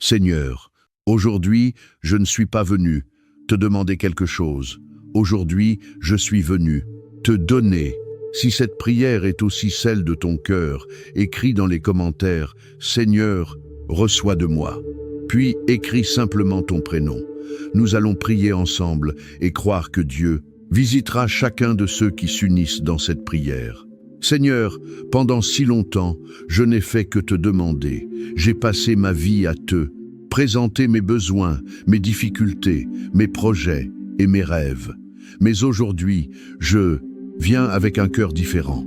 Seigneur, aujourd'hui, je ne suis pas venu te demander quelque chose. Aujourd'hui, je suis venu te donner. Si cette prière est aussi celle de ton cœur, écris dans les commentaires, Seigneur, reçois de moi. Puis écris simplement ton prénom. Nous allons prier ensemble et croire que Dieu visitera chacun de ceux qui s'unissent dans cette prière. Seigneur, pendant si longtemps, je n'ai fait que te demander. J'ai passé ma vie à te présenter mes besoins, mes difficultés, mes projets et mes rêves. Mais aujourd'hui, je viens avec un cœur différent.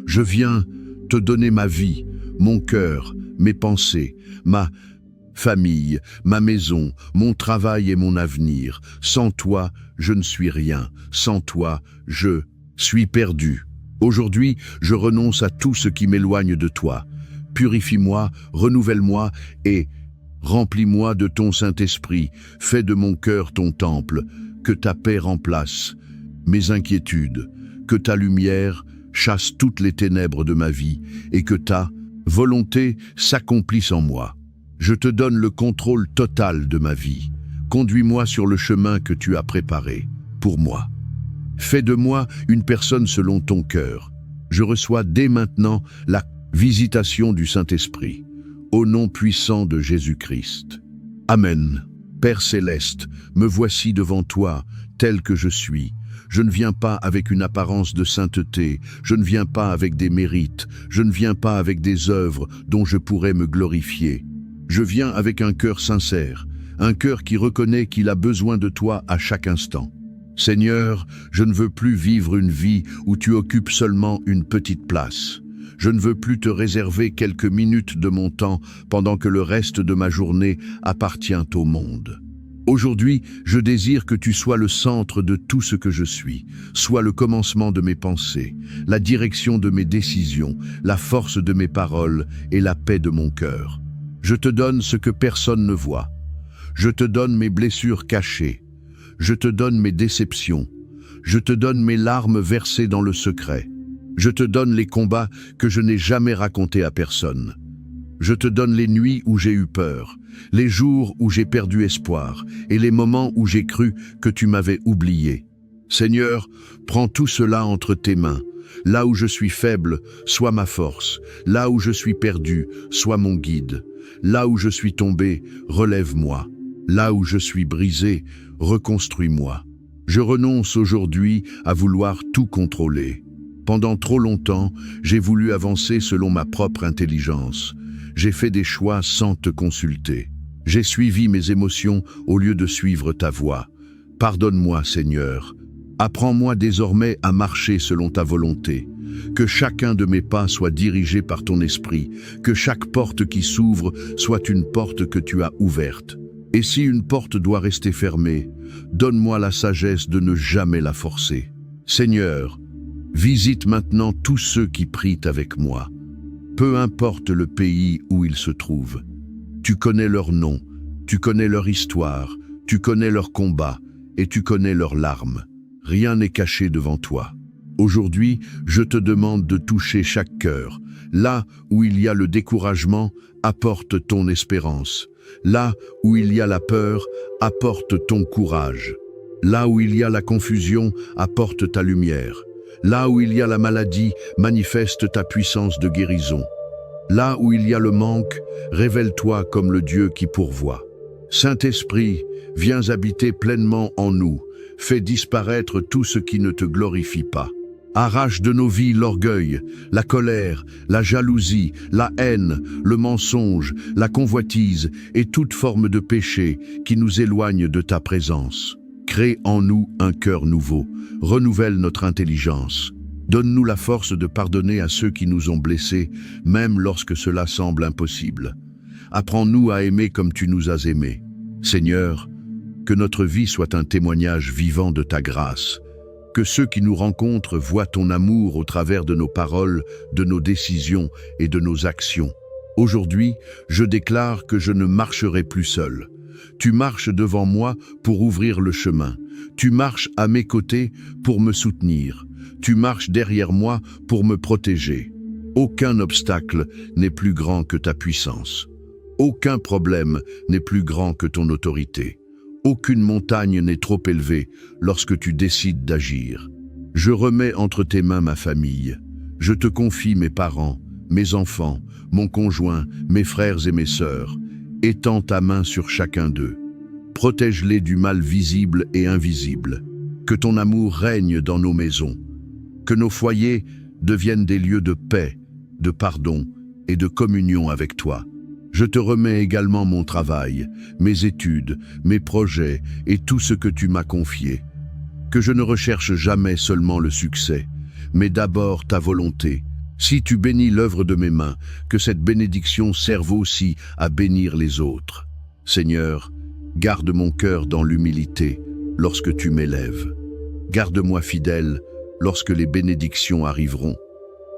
Je viens te donner ma vie, mon cœur, mes pensées, ma famille, ma maison, mon travail et mon avenir. Sans toi, je ne suis rien. Sans toi, je suis perdu. Aujourd'hui, je renonce à tout ce qui m'éloigne de toi. Purifie-moi, renouvelle-moi et remplis-moi de ton Saint-Esprit. Fais de mon cœur ton temple. Que ta paix remplace mes inquiétudes. Que ta lumière chasse toutes les ténèbres de ma vie et que ta volonté s'accomplisse en moi. Je te donne le contrôle total de ma vie. Conduis-moi sur le chemin que tu as préparé pour moi. Fais de moi une personne selon ton cœur. Je reçois dès maintenant la visitation du Saint-Esprit. Au nom puissant de Jésus-Christ. Amen. Père céleste, me voici devant toi, tel que je suis. Je ne viens pas avec une apparence de sainteté, je ne viens pas avec des mérites, je ne viens pas avec des œuvres dont je pourrais me glorifier. Je viens avec un cœur sincère, un cœur qui reconnaît qu'il a besoin de toi à chaque instant. Seigneur, je ne veux plus vivre une vie où tu occupes seulement une petite place. Je ne veux plus te réserver quelques minutes de mon temps pendant que le reste de ma journée appartient au monde. Aujourd'hui, je désire que tu sois le centre de tout ce que je suis, sois le commencement de mes pensées, la direction de mes décisions, la force de mes paroles et la paix de mon cœur. Je te donne ce que personne ne voit. Je te donne mes blessures cachées. Je te donne mes déceptions. Je te donne mes larmes versées dans le secret. Je te donne les combats que je n'ai jamais racontés à personne. Je te donne les nuits où j'ai eu peur, les jours où j'ai perdu espoir et les moments où j'ai cru que tu m'avais oublié. Seigneur, prends tout cela entre tes mains. Là où je suis faible, sois ma force. Là où je suis perdu, sois mon guide. Là où je suis tombé, relève-moi. Là où je suis brisé, reconstruis-moi. Je renonce aujourd'hui à vouloir tout contrôler. Pendant trop longtemps, j'ai voulu avancer selon ma propre intelligence. J'ai fait des choix sans te consulter. J'ai suivi mes émotions au lieu de suivre ta voie. Pardonne-moi, Seigneur. Apprends-moi désormais à marcher selon ta volonté. Que chacun de mes pas soit dirigé par ton esprit. Que chaque porte qui s'ouvre soit une porte que tu as ouverte. Et si une porte doit rester fermée, donne-moi la sagesse de ne jamais la forcer. Seigneur, visite maintenant tous ceux qui prient avec moi. Peu importe le pays où ils se trouvent. Tu connais leur nom, tu connais leur histoire, tu connais leurs combats et tu connais leurs larmes. Rien n'est caché devant toi. Aujourd'hui, je te demande de toucher chaque cœur. Là où il y a le découragement, apporte ton espérance. Là où il y a la peur, apporte ton courage. Là où il y a la confusion, apporte ta lumière. Là où il y a la maladie, manifeste ta puissance de guérison. Là où il y a le manque, révèle-toi comme le Dieu qui pourvoit. Saint-Esprit, viens habiter pleinement en nous. Fais disparaître tout ce qui ne te glorifie pas. Arrache de nos vies l'orgueil, la colère, la jalousie, la haine, le mensonge, la convoitise et toute forme de péché qui nous éloigne de ta présence. Crée en nous un cœur nouveau, renouvelle notre intelligence. Donne-nous la force de pardonner à ceux qui nous ont blessés, même lorsque cela semble impossible. Apprends-nous à aimer comme tu nous as aimés. Seigneur, que notre vie soit un témoignage vivant de ta grâce. Que ceux qui nous rencontrent voient ton amour au travers de nos paroles, de nos décisions et de nos actions. Aujourd'hui, je déclare que je ne marcherai plus seul. Tu marches devant moi pour ouvrir le chemin. Tu marches à mes côtés pour me soutenir. Tu marches derrière moi pour me protéger. Aucun obstacle n'est plus grand que ta puissance. Aucun problème n'est plus grand que ton autorité. Aucune montagne n'est trop élevée lorsque tu décides d'agir. Je remets entre tes mains ma famille. Je te confie mes parents, mes enfants, mon conjoint, mes frères et mes sœurs. Étends ta main sur chacun d'eux. Protège-les du mal visible et invisible. Que ton amour règne dans nos maisons. Que nos foyers deviennent des lieux de paix, de pardon et de communion avec toi. Je te remets également mon travail, mes études, mes projets et tout ce que tu m'as confié. Que je ne recherche jamais seulement le succès, mais d'abord ta volonté. Si tu bénis l'œuvre de mes mains, que cette bénédiction serve aussi à bénir les autres. Seigneur, garde mon cœur dans l'humilité lorsque tu m'élèves. Garde-moi fidèle lorsque les bénédictions arriveront.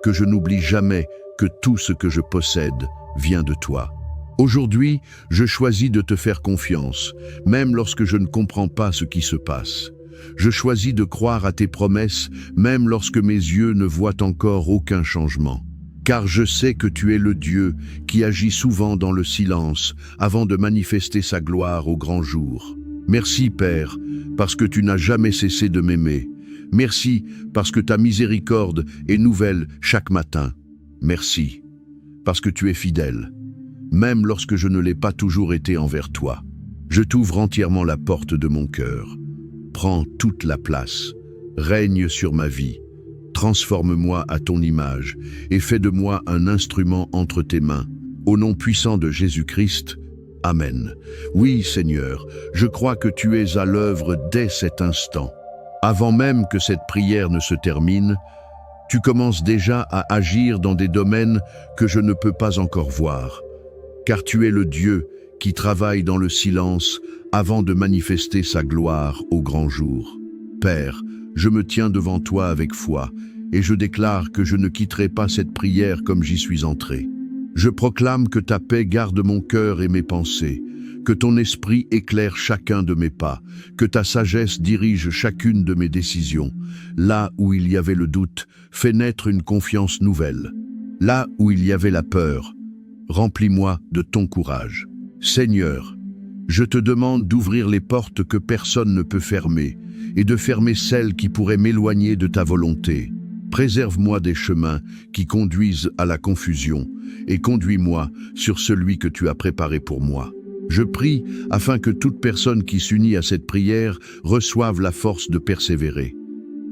Que je n'oublie jamais que tout ce que je possède vient de toi. Aujourd'hui, je choisis de te faire confiance, même lorsque je ne comprends pas ce qui se passe. Je choisis de croire à tes promesses, même lorsque mes yeux ne voient encore aucun changement. Car je sais que tu es le Dieu qui agit souvent dans le silence avant de manifester sa gloire au grand jour. Merci, Père, parce que tu n'as jamais cessé de m'aimer. Merci, parce que ta miséricorde est nouvelle chaque matin. Merci, parce que tu es fidèle, même lorsque je ne l'ai pas toujours été envers toi. Je t'ouvre entièrement la porte de mon cœur. Prends toute la place, règne sur ma vie, transforme-moi à ton image et fais de moi un instrument entre tes mains. Au nom puissant de Jésus-Christ, Amen. Oui, Seigneur, je crois que tu es à l'œuvre dès cet instant. Avant même que cette prière ne se termine, tu commences déjà à agir dans des domaines que je ne peux pas encore voir. Car tu es le Dieu qui travaille dans le silence avant de manifester sa gloire au grand jour. Père, je me tiens devant toi avec foi et je déclare que je ne quitterai pas cette prière comme j'y suis entré. Je proclame que ta paix garde mon cœur et mes pensées, que ton esprit éclaire chacun de mes pas, que ta sagesse dirige chacune de mes décisions. Là où il y avait le doute, fais naître une confiance nouvelle. Là où il y avait la peur, remplis-moi de ton courage. Seigneur, je te demande d'ouvrir les portes que personne ne peut fermer et de fermer celles qui pourraient m'éloigner de ta volonté. Préserve-moi des chemins qui conduisent à la confusion et conduis-moi sur celui que tu as préparé pour moi. Je prie afin que toute personne qui s'unit à cette prière reçoive la force de persévérer.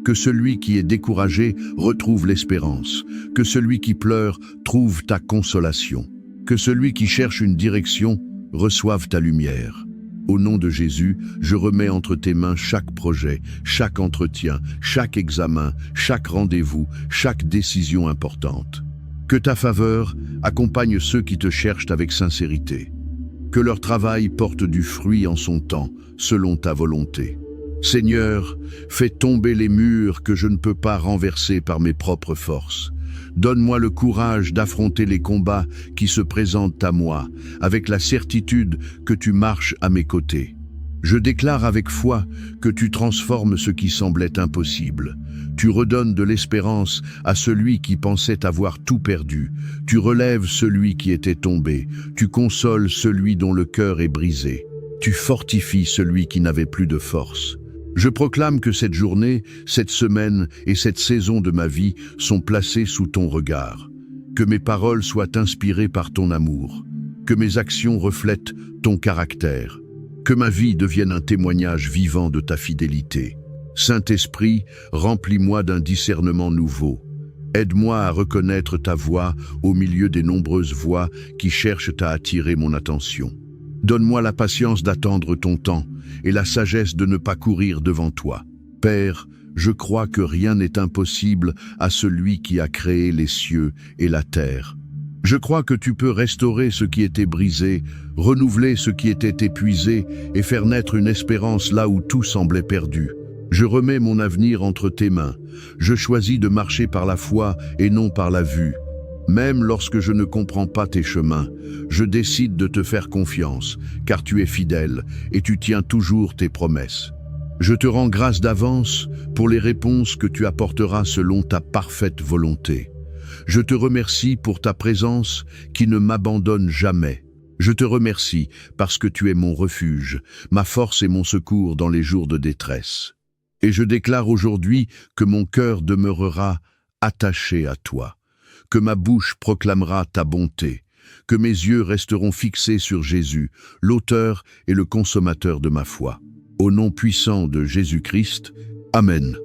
Que celui qui est découragé retrouve l'espérance, que celui qui pleure trouve ta consolation, que celui qui cherche une direction reçoive ta lumière. Au nom de Jésus, je remets entre tes mains chaque projet, chaque entretien, chaque examen, chaque rendez-vous, chaque décision importante. Que ta faveur accompagne ceux qui te cherchent avec sincérité. Que leur travail porte du fruit en son temps, selon ta volonté. Seigneur, fais tomber les murs que je ne peux pas renverser par mes propres forces. Donne-moi le courage d'affronter les combats qui se présentent à moi, avec la certitude que tu marches à mes côtés. Je déclare avec foi que tu transformes ce qui semblait impossible. Tu redonnes de l'espérance à celui qui pensait avoir tout perdu. Tu relèves celui qui était tombé. Tu consoles celui dont le cœur est brisé. Tu fortifies celui qui n'avait plus de force. Je proclame que cette journée, cette semaine et cette saison de ma vie sont placées sous ton regard. Que mes paroles soient inspirées par ton amour. Que mes actions reflètent ton caractère. Que ma vie devienne un témoignage vivant de ta fidélité. Saint-Esprit, remplis-moi d'un discernement nouveau. Aide-moi à reconnaître ta voix au milieu des nombreuses voix qui cherchent à attirer mon attention. Donne-moi la patience d'attendre ton temps et la sagesse de ne pas courir devant toi. Père, je crois que rien n'est impossible à celui qui a créé les cieux et la terre. Je crois que tu peux restaurer ce qui était brisé, renouveler ce qui était épuisé et faire naître une espérance là où tout semblait perdu. Je remets mon avenir entre tes mains. Je choisis de marcher par la foi et non par la vue. Même lorsque je ne comprends pas tes chemins, je décide de te faire confiance, car tu es fidèle et tu tiens toujours tes promesses. Je te rends grâce d'avance pour les réponses que tu apporteras selon ta parfaite volonté. Je te remercie pour ta présence qui ne m'abandonne jamais. Je te remercie parce que tu es mon refuge, ma force et mon secours dans les jours de détresse. Et je déclare aujourd'hui que mon cœur demeurera attaché à toi, que ma bouche proclamera ta bonté, que mes yeux resteront fixés sur Jésus, l'auteur et le consommateur de ma foi. Au nom puissant de Jésus-Christ, Amen.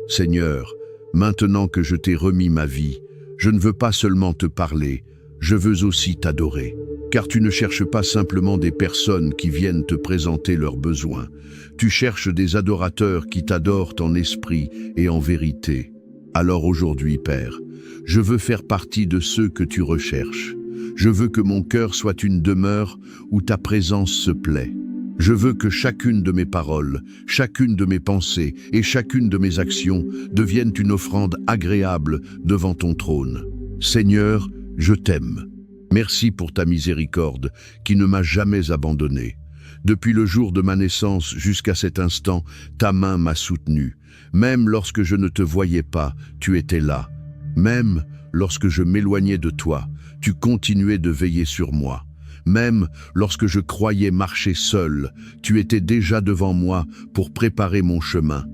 Seigneur, maintenant que je t'ai remis ma vie, je ne veux pas seulement te parler, je veux aussi t'adorer. Car tu ne cherches pas simplement des personnes qui viennent te présenter leurs besoins. Tu cherches des adorateurs qui t'adorent en esprit et en vérité. Alors aujourd'hui, Père, je veux faire partie de ceux que tu recherches. Je veux que mon cœur soit une demeure où ta présence se plaît. Je veux que chacune de mes paroles, chacune de mes pensées et chacune de mes actions deviennent une offrande agréable devant ton trône. Seigneur, je t'aime. Merci pour ta miséricorde qui ne m'a jamais abandonné. Depuis le jour de ma naissance jusqu'à cet instant, ta main m'a soutenu. Même lorsque je ne te voyais pas, tu étais là. Même lorsque je m'éloignais de toi, tu continuais de veiller sur moi. Même lorsque je croyais marcher seul, tu étais déjà devant moi pour préparer mon chemin.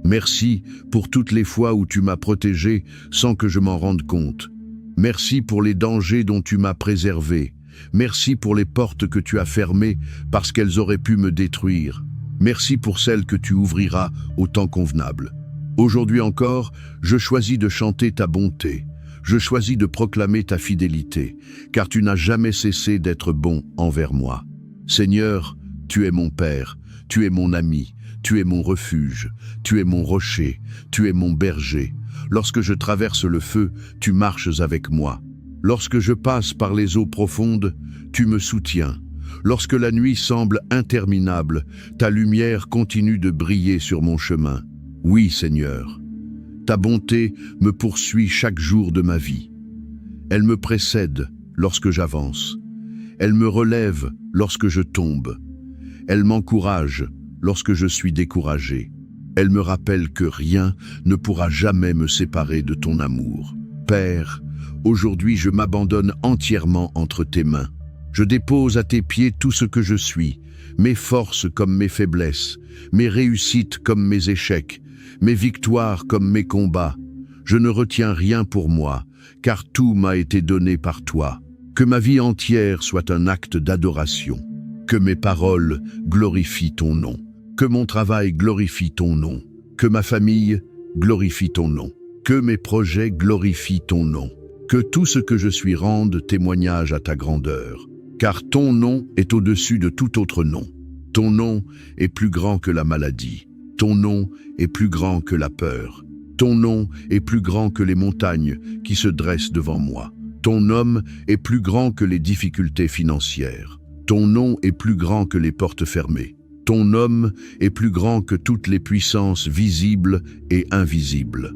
Merci pour toutes les fois où tu m'as protégé sans que je m'en rende compte. Merci pour les dangers dont tu m'as préservé. Merci pour les portes que tu as fermées parce qu'elles auraient pu me détruire. Merci pour celles que tu ouvriras au temps convenable. Aujourd'hui encore, je choisis de chanter ta bonté. Je choisis de proclamer ta fidélité, car tu n'as jamais cessé d'être bon envers moi. Seigneur, tu es mon Père, tu es mon ami, tu es mon refuge, tu es mon rocher, tu es mon berger. Lorsque je traverse le feu, tu marches avec moi. Lorsque je passe par les eaux profondes, tu me soutiens. Lorsque la nuit semble interminable, ta lumière continue de briller sur mon chemin. Oui, Seigneur, ta bonté me poursuit chaque jour de ma vie. Elle me précède lorsque j'avance. Elle me relève lorsque je tombe. Elle m'encourage lorsque je suis découragé. Elle me rappelle que rien ne pourra jamais me séparer de ton amour. Père, aujourd'hui je m'abandonne entièrement entre tes mains. Je dépose à tes pieds tout ce que je suis, mes forces comme mes faiblesses, mes réussites comme mes échecs, mes victoires comme mes combats. Je ne retiens rien pour moi, car tout m'a été donné par toi. Que ma vie entière soit un acte d'adoration. Que mes paroles glorifient ton nom. Que mon travail glorifie ton nom. Que ma famille glorifie ton nom. Que mes projets glorifient ton nom. Que tout ce que je suis rende témoignage à ta grandeur. Car ton nom est au-dessus de tout autre nom. Ton nom est plus grand que la maladie. Ton nom est plus grand que la peur. Ton nom est plus grand que les montagnes qui se dressent devant moi. Ton nom est plus grand que les difficultés financières. Ton nom est plus grand que les portes fermées. Ton nom est plus grand que toutes les puissances visibles et invisibles.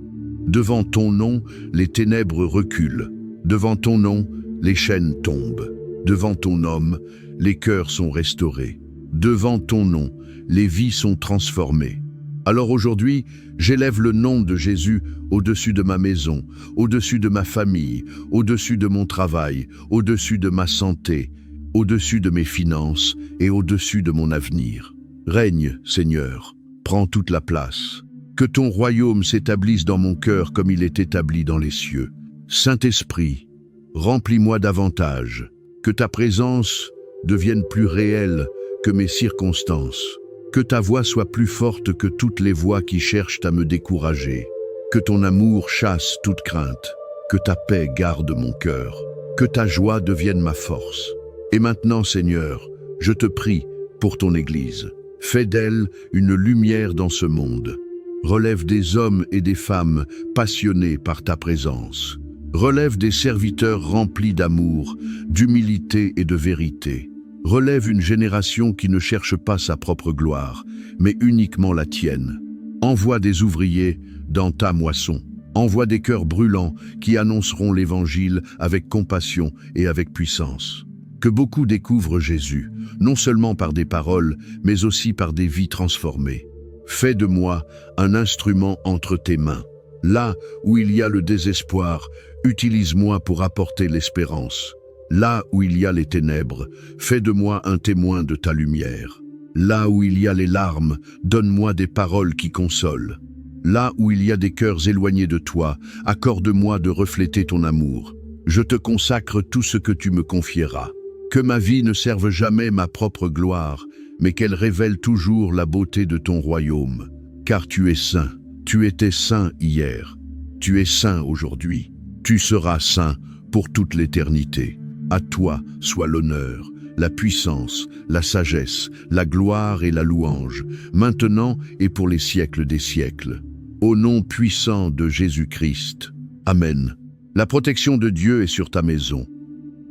Devant ton nom, les ténèbres reculent. Devant ton nom, les chaînes tombent. Devant ton nom, les cœurs sont restaurés. Devant ton nom, les vies sont transformées. Alors aujourd'hui, j'élève le nom de Jésus au-dessus de ma maison, au-dessus de ma famille, au-dessus de mon travail, au-dessus de ma santé, au-dessus de mes finances et au-dessus de mon avenir. Règne, Seigneur, prends toute la place. Que ton royaume s'établisse dans mon cœur comme il est établi dans les cieux. Saint-Esprit, remplis-moi davantage. Que ta présence devienne plus réelle que mes circonstances. Que ta voix soit plus forte que toutes les voix qui cherchent à me décourager. Que ton amour chasse toute crainte. Que ta paix garde mon cœur. Que ta joie devienne ma force. Et maintenant, Seigneur, je te prie pour ton Église. Fais d'elle une lumière dans ce monde. Relève des hommes et des femmes passionnés par ta présence. Relève des serviteurs remplis d'amour, d'humilité et de vérité. Relève une génération qui ne cherche pas sa propre gloire, mais uniquement la tienne. Envoie des ouvriers dans ta moisson. Envoie des cœurs brûlants qui annonceront l'Évangile avec compassion et avec puissance. Que beaucoup découvrent Jésus, non seulement par des paroles, mais aussi par des vies transformées. Fais de moi un instrument entre tes mains. Là où il y a le désespoir, utilise-moi pour apporter l'espérance. Là où il y a les ténèbres, fais de moi un témoin de ta lumière. Là où il y a les larmes, donne-moi des paroles qui consolent. Là où il y a des cœurs éloignés de toi, accorde-moi de refléter ton amour. Je te consacre tout ce que tu me confieras. Que ma vie ne serve jamais ma propre gloire, mais qu'elle révèle toujours la beauté de ton royaume. Car tu es saint, tu étais saint hier, tu es saint aujourd'hui, tu seras saint pour toute l'éternité. À toi soit l'honneur, la puissance, la sagesse, la gloire et la louange, maintenant et pour les siècles des siècles. Au nom puissant de Jésus-Christ. Amen. La protection de Dieu est sur ta maison.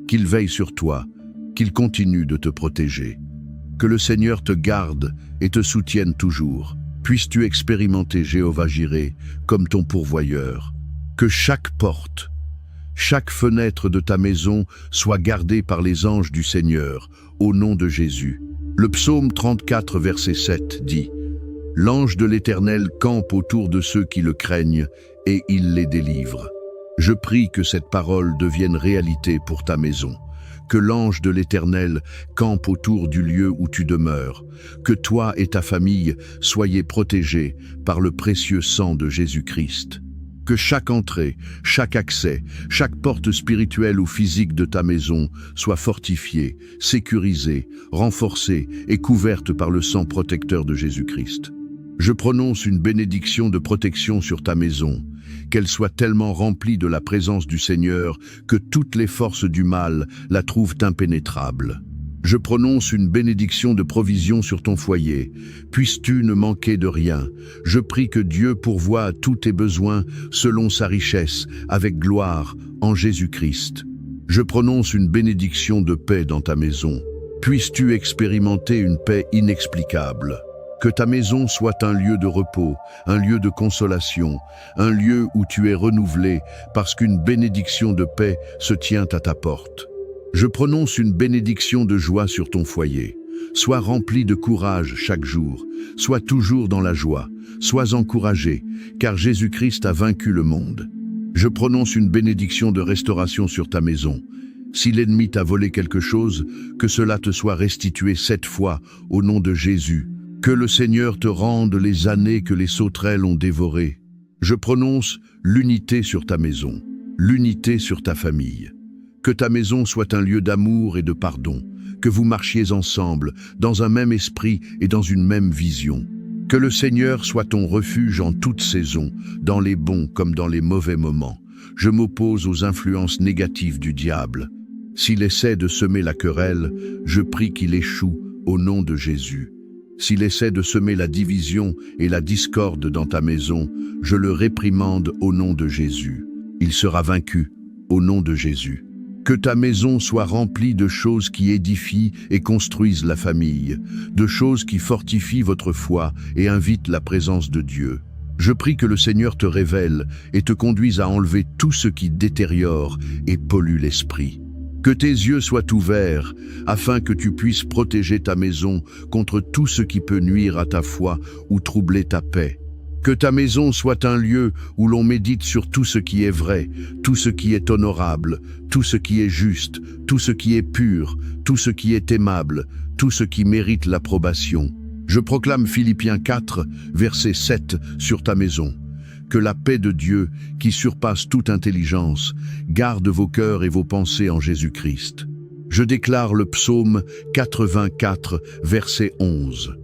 Qu'il veille sur toi, qu'il continue de te protéger. Que le Seigneur te garde et te soutienne toujours. Puisses-tu expérimenter Jéhovah-Jireh comme ton pourvoyeur. Que chaque porte, chaque fenêtre de ta maison soit gardée par les anges du Seigneur, au nom de Jésus. Le psaume 34, verset 7 dit « L'ange de l'Éternel campe autour de ceux qui le craignent, et il les délivre. » Je prie que cette parole devienne réalité pour ta maison. Que l'ange de l'Éternel campe autour du lieu où tu demeures. Que toi et ta famille soyez protégés par le précieux sang de Jésus-Christ. Que chaque entrée, chaque accès, chaque porte spirituelle ou physique de ta maison soit fortifiée, sécurisée, renforcée et couverte par le sang protecteur de Jésus-Christ. Je prononce une bénédiction de protection sur ta maison, qu'elle soit tellement remplie de la présence du Seigneur que toutes les forces du mal la trouvent impénétrable. Je prononce une bénédiction de provision sur ton foyer. Puisses-tu ne manquer de rien. Je prie que Dieu pourvoie à tous tes besoins selon sa richesse, avec gloire, en Jésus-Christ. Je prononce une bénédiction de paix dans ta maison. Puisses-tu expérimenter une paix inexplicable. Que ta maison soit un lieu de repos, un lieu de consolation, un lieu où tu es renouvelé parce qu'une bénédiction de paix se tient à ta porte. Je prononce une bénédiction de joie sur ton foyer. Sois rempli de courage chaque jour. Sois toujours dans la joie. Sois encouragé, car Jésus-Christ a vaincu le monde. Je prononce une bénédiction de restauration sur ta maison. Si l'ennemi t'a volé quelque chose, que cela te soit restitué 7 fois au nom de Jésus. Que le Seigneur te rende les années que les sauterelles ont dévorées. Je prononce l'unité sur ta maison, l'unité sur ta famille. Que ta maison soit un lieu d'amour et de pardon, que vous marchiez ensemble, dans un même esprit et dans une même vision. Que le Seigneur soit ton refuge en toute saison, dans les bons comme dans les mauvais moments. Je m'oppose aux influences négatives du diable. S'il essaie de semer la querelle, je prie qu'il échoue au nom de Jésus. S'il essaie de semer la division et la discorde dans ta maison, je le réprimande au nom de Jésus. Il sera vaincu au nom de Jésus. Que ta maison soit remplie de choses qui édifient et construisent la famille, de choses qui fortifient votre foi et invitent la présence de Dieu. Je prie que le Seigneur te révèle et te conduise à enlever tout ce qui détériore et pollue l'esprit. Que tes yeux soient ouverts afin que tu puisses protéger ta maison contre tout ce qui peut nuire à ta foi ou troubler ta paix. Que ta maison soit un lieu où l'on médite sur tout ce qui est vrai, tout ce qui est honorable, tout ce qui est juste, tout ce qui est pur, tout ce qui est aimable, tout ce qui mérite l'approbation. Je proclame Philippiens 4, verset 7 sur ta maison. Que la paix de Dieu, qui surpasse toute intelligence, garde vos cœurs et vos pensées en Jésus-Christ. Je déclare le psaume 84, verset 11.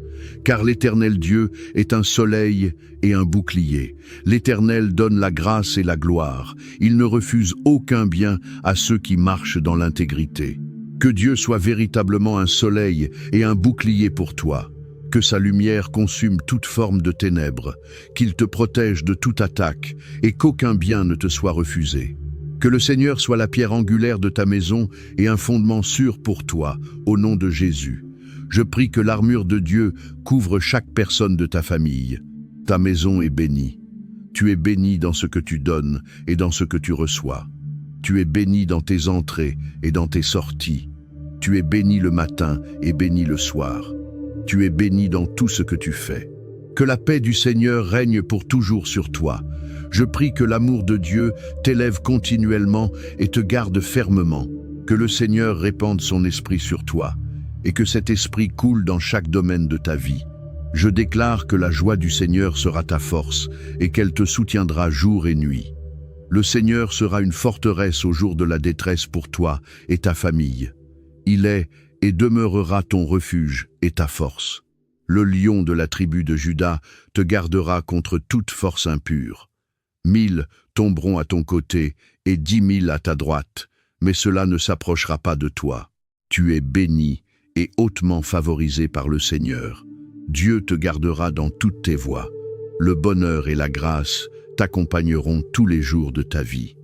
Car l'Éternel Dieu est un soleil et un bouclier. L'Éternel donne la grâce et la gloire. Il ne refuse aucun bien à ceux qui marchent dans l'intégrité. Que Dieu soit véritablement un soleil et un bouclier pour toi. Que sa lumière consume toute forme de ténèbres, qu'il te protège de toute attaque et qu'aucun bien ne te soit refusé. Que le Seigneur soit la pierre angulaire de ta maison et un fondement sûr pour toi, au nom de Jésus. Je prie que l'armure de Dieu couvre chaque personne de ta famille. Ta maison est bénie. Tu es béni dans ce que tu donnes et dans ce que tu reçois. Tu es béni dans tes entrées et dans tes sorties. Tu es béni le matin et béni le soir. Tu es béni dans tout ce que tu fais. Que la paix du Seigneur règne pour toujours sur toi. Je prie que l'amour de Dieu t'élève continuellement et te garde fermement. Que le Seigneur répande son esprit sur toi et que cet esprit coule dans chaque domaine de ta vie. Je déclare que la joie du Seigneur sera ta force et qu'elle te soutiendra jour et nuit. Le Seigneur sera une forteresse au jour de la détresse pour toi et ta famille. Il est et demeurera ton refuge et ta force. Le lion de la tribu de Juda te gardera contre toute force impure. 1000 tomberont à ton côté et 10 000 à ta droite, mais cela ne s'approchera pas de toi. Tu es béni et hautement favorisé par le Seigneur. Dieu te gardera dans toutes tes voies. Le bonheur et la grâce t'accompagneront tous les jours de ta vie.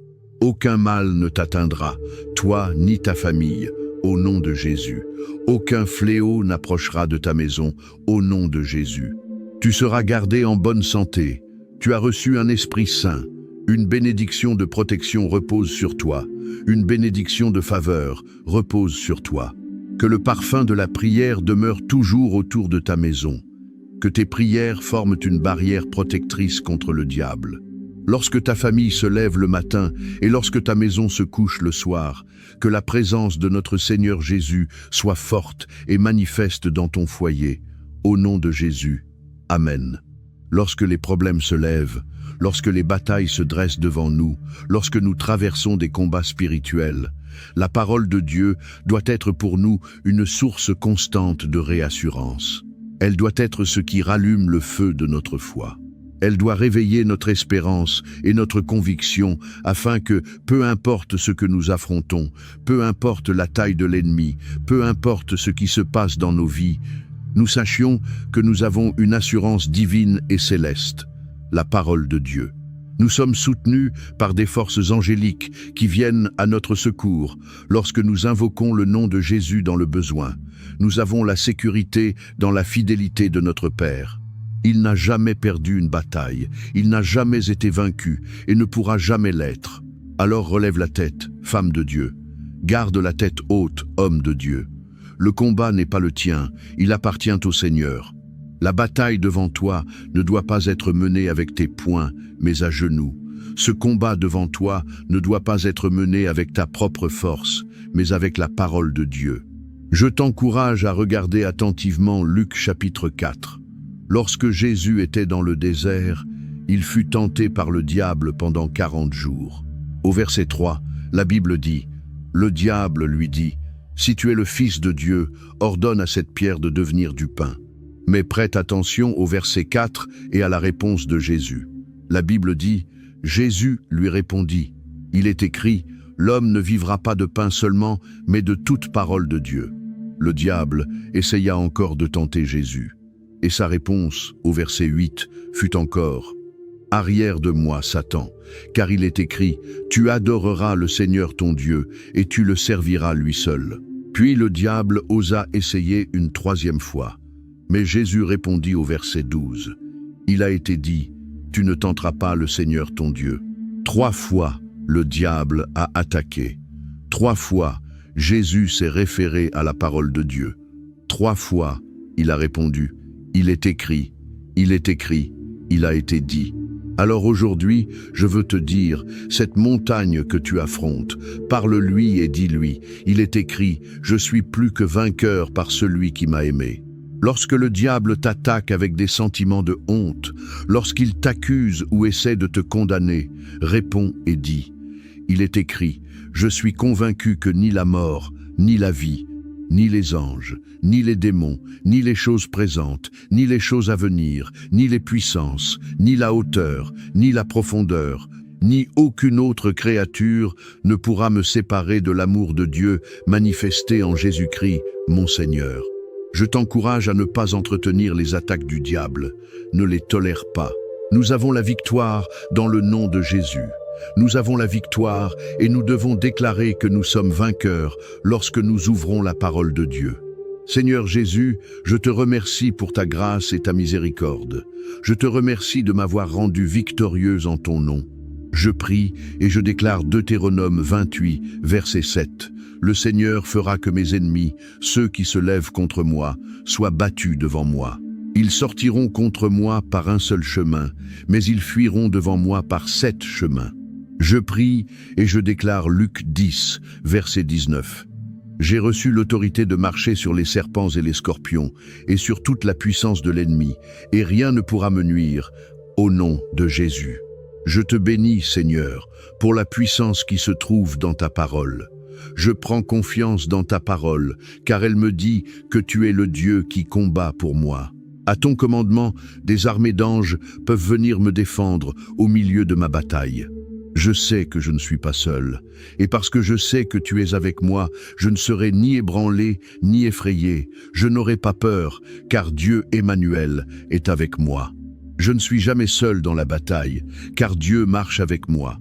Aucun mal ne t'atteindra, toi ni ta famille, au nom de Jésus. Aucun fléau n'approchera de ta maison, au nom de Jésus. Tu seras gardé en bonne santé. Tu as reçu un esprit saint. Une bénédiction de protection repose sur toi. Une bénédiction de faveur repose sur toi. Que le parfum de la prière demeure toujours autour de ta maison. Que tes prières forment une barrière protectrice contre le diable. Lorsque ta famille se lève le matin et lorsque ta maison se couche le soir, que la présence de notre Seigneur Jésus soit forte et manifeste dans ton foyer. Au nom de Jésus. Amen. Lorsque les problèmes se lèvent, lorsque les batailles se dressent devant nous, lorsque nous traversons des combats spirituels, la parole de Dieu doit être pour nous une source constante de réassurance. Elle doit être ce qui rallume le feu de notre foi. Elle doit réveiller notre espérance et notre conviction afin que, peu importe ce que nous affrontons, peu importe la taille de l'ennemi, peu importe ce qui se passe dans nos vies, nous sachions que nous avons une assurance divine et céleste, la parole de Dieu. Nous sommes soutenus par des forces angéliques qui viennent à notre secours lorsque nous invoquons le nom de Jésus dans le besoin. Nous avons la sécurité dans la fidélité de notre Père. Il n'a jamais perdu une bataille, il n'a jamais été vaincu et ne pourra jamais l'être. Alors relève la tête, femme de Dieu. Garde la tête haute, homme de Dieu. Le combat n'est pas le tien, il appartient au Seigneur. La bataille devant toi ne doit pas être menée avec tes poings, mais à genoux. Ce combat devant toi ne doit pas être mené avec ta propre force, mais avec la parole de Dieu. Je t'encourage à regarder attentivement Luc chapitre 4. Lorsque Jésus était dans le désert, il fut tenté par le diable pendant 40 jours. Au verset 3, la Bible dit, « Le diable lui dit, « Si tu es le Fils de Dieu, ordonne à cette pierre de devenir du pain. » Mais prête attention au verset 4 et à la réponse de Jésus. La Bible dit, « Jésus lui répondit, il est écrit, l'homme ne vivra pas de pain seulement, mais de toute parole de Dieu. » Le diable essaya encore de tenter Jésus. Et sa réponse, au verset 8, fut encore, « Arrière de moi, Satan, car il est écrit, tu adoreras le Seigneur ton Dieu, et tu le serviras lui seul. » Puis le diable osa essayer une troisième fois. Mais Jésus répondit au verset 12, « Il a été dit, tu ne tenteras pas le Seigneur ton Dieu. » 3 fois, le diable a attaqué. 3 fois, Jésus s'est référé à la parole de Dieu. 3 fois, il a répondu, « Il est écrit, il est écrit, il a été dit. » Alors aujourd'hui, je veux te dire, cette montagne que tu affrontes, parle-lui et dis-lui, il est écrit, je suis plus que vainqueur par celui qui m'a aimé. Lorsque le diable t'attaque avec des sentiments de honte, lorsqu'il t'accuse ou essaie de te condamner, réponds et dis, il est écrit, je suis convaincu que ni la mort, ni la vie, ni les anges, ni les démons, ni les choses présentes, ni les choses à venir, ni les puissances, ni la hauteur, ni la profondeur, ni aucune autre créature ne pourra me séparer de l'amour de Dieu manifesté en Jésus-Christ, mon Seigneur. Je t'encourage à ne pas entretenir les attaques du diable. Ne les tolère pas. Nous avons la victoire dans le nom de Jésus. Nous avons la victoire et nous devons déclarer que nous sommes vainqueurs lorsque nous ouvrons la parole de Dieu. Seigneur Jésus, je te remercie pour ta grâce et ta miséricorde. Je te remercie de m'avoir rendu victorieuse en ton nom. Je prie et je déclare Deutéronome 28, verset 7. Le Seigneur fera que mes ennemis, ceux qui se lèvent contre moi, soient battus devant moi. Ils sortiront contre moi par un seul chemin, mais ils fuiront devant moi par 7 chemins. Je prie et je déclare Luc 10, verset 19. J'ai reçu l'autorité de marcher sur les serpents et les scorpions, et sur toute la puissance de l'ennemi, et rien ne pourra me nuire, au nom de Jésus. Je te bénis, Seigneur, pour la puissance qui se trouve dans ta parole. Je prends confiance dans ta parole, car elle me dit que tu es le Dieu qui combat pour moi. À ton commandement, des armées d'anges peuvent venir me défendre au milieu de ma bataille. Je sais que je ne suis pas seul, et parce que je sais que tu es avec moi, je ne serai ni ébranlé, ni effrayé. Je n'aurai pas peur, car Dieu Emmanuel est avec moi. Je ne suis jamais seul dans la bataille, car Dieu marche avec moi.